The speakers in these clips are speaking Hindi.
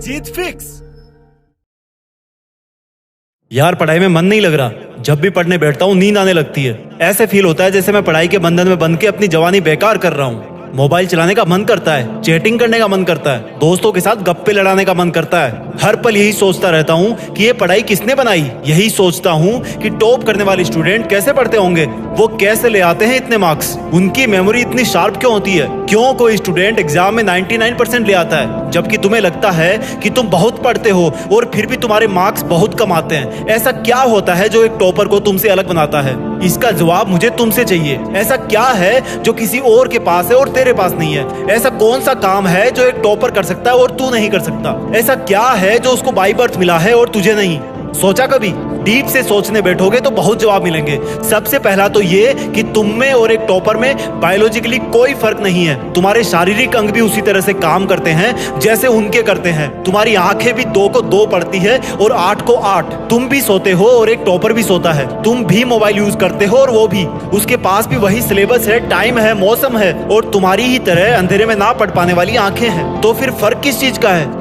जीत फिक्स। यार पढ़ाई में मन नहीं लग रहा। जब भी पढ़ने बैठता हूँ नींद आने लगती है। ऐसे फील होता है जैसे मैं पढ़ाई के बंधन में बंध के अपनी जवानी बेकार कर रहा हूँ। मोबाइल चलाने का मन करता है, चैटिंग करने का मन करता है, दोस्तों के साथ गप्पे लड़ाने का मन करता है। हर पल यही सोचता रहता हूँ कि ये पढ़ाई किसने बनाई। यही सोचता हूँ कि टॉप करने वाले स्टूडेंट कैसे पढ़ते होंगे, वो कैसे ले आते हैं इतने मार्क्स, उनकी मेमोरी इतनी शार्प क्यों होती है, क्यों कोई स्टूडेंट एग्जाम में 99% ले आता है जबकि तुम्हें लगता है कि तुम बहुत पढ़ते हो और फिर भी तुम्हारे मार्क्स बहुत कम आते हैं। ऐसा क्या होता है जो एक टॉपर को तुमसे अलग बनाता है? इसका जवाब मुझे तुमसे चाहिए। ऐसा क्या है जो किसी और के पास है और तेरे पास नहीं है? ऐसा कौन सा काम है जो एक टॉपर कर सकता है और तू नहीं कर सकता? ऐसा क्या है जो उसको बाय बर्थ मिला है और तुझे नहीं? सोचा कभी? डीप से सोचने बैठोगे तो बहुत जवाब मिलेंगे। सबसे पहला तो ये कि तुम में और एक टॉपर में बायोलॉजिकली कोई फर्क नहीं है। तुम्हारे शारीरिक अंग भी उसी तरह से काम करते हैं जैसे उनके करते हैं। तुम्हारी आंखें भी 2 को 2 पढ़ती है और 8 को 8। तुम भी सोते हो और एक टॉपर भी सोता है। तुम भी मोबाइल यूज करते हो और वो भी। उसके पास भी वही सिलेबस है, टाइम है, मौसम है और तुम्हारी ही तरह अंधेरे में ना पढ़ पाने वाली आंखें हैं। तो फिर फर्क किस चीज का है?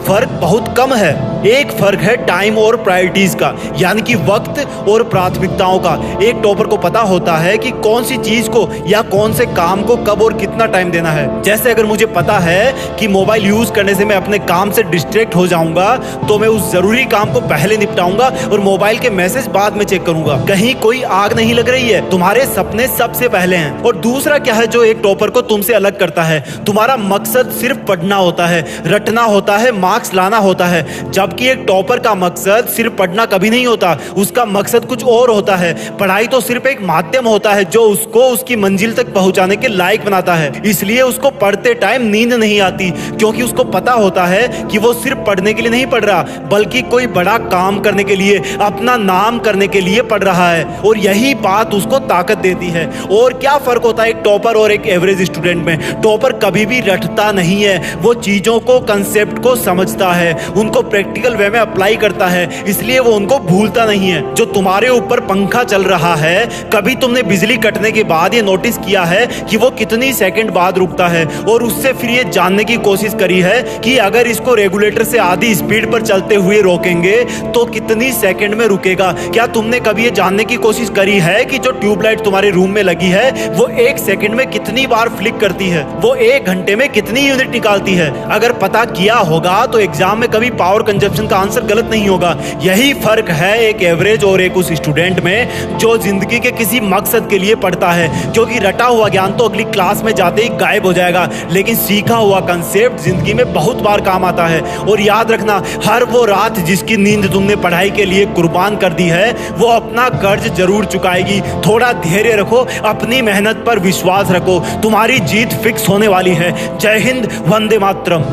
फर्क बहुत कम है। एक फर्क है टाइम और प्रायोरिटीज का, यानी कि वक्त और प्राथमिकताओं का। एक टॉपर को पता होता है कि कौन सी चीज को या कौन से काम को कब और कितना टाइम देना है। जैसे अगर मुझे पता है कि मोबाइल यूज करने से मैं अपने काम से डिस्ट्रैक्ट हो जाऊंगा तो मैं उस जरूरी काम को पहले निपटाऊंगा और मोबाइल के मैसेज बाद में चेक करूंगा। कहीं कोई आग नहीं लग रही है, तुम्हारे सपने सबसे पहले हैं। और दूसरा क्या है जो एक टॉपर को तुमसे अलग करता है? तुम्हारा मकसद सिर्फ पढ़ना होता है, रटना होता है, मार्क्स लाना होता है। जबकि एक टॉपर का मकसद सिर्फ पढ़ना कभी नहीं होता, उसका मकसद कुछ और होता है। पढ़ाई तो सिर्फ एक माध्यम होता है जो उसको उसकी मंजिल तक पहुंचाने के लायक बनाता है। इसलिए उसको पढ़ते टाइम नींद नहीं आती, क्योंकि उसको पता होता है कि वो सिर्फ पढ़ने के लिए नहीं पढ़ रहा, बल्कि कोई बड़ा काम करने के लिए, अपना नाम करने के लिए पढ़ रहा है। और यही बात उसको ताकत देती है। और क्या फर्क होता है एक टॉपर और एक एवरेज स्टूडेंट में? टॉपर कभी भी रटता नहीं है, वो चीजों को, कंसेप्ट को समझता है, उनको प्रैक्टिकल वे में अप्लाई करता है, इसलिए वो उनको भूलता नहीं है। जो तुम्हारे ऊपर पंखा चल रहा है, कभी तुमने बिजली कटने के बाद ये नोटिस किया है कि वो कितनी सेकंड बाद रुकता है? और उससे फिर ये जानने की कोशिश करी है कि अगर इसको रेगुलेटर से आधी स्पीड पर चलते हुए रोकेंगे तो कितनी सेकंड में रुकेगा? क्या तुमने कभी ये जानने की कोशिश करी है कि जो ट्यूबलाइट तुम्हारे रूम में लगी है वो 1 सेकंड में कितनी बार फ्लिक करती है? वो 1 घंटे में कितनी यूनिट निकालती है? अगर पता किया होगा तो एग्जाम में कभी पावर कंजप्शन का आंसर गलत नहीं होगा। यही फर्क है एक एवरेज और एक उस स्टूडेंट में जो जिंदगी के किसी मकसद के लिए पढ़ता है। क्योंकि रटा हुआ ज्ञान तो अगली क्लास में जाते ही गायब हो जाएगा, लेकिन सीखा हुआ कंसेप्ट जिंदगी में बहुत बार काम आता है। और याद रखना, हर वो रात जिसकी नींद तुमने पढ़ाई के लिए कुर्बान कर दी है वो अपना कर्ज जरूर चुकाएगी। थोड़ा धैर्य रखो, अपनी मेहनत पर विश्वास रखो, तुम्हारी जीत फिक्स होने वाली है। जय हिंद, वंदे मातरम।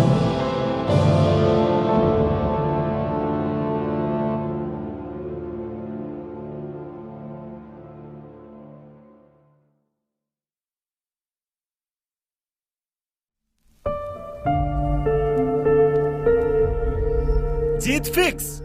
जीत फिक्स।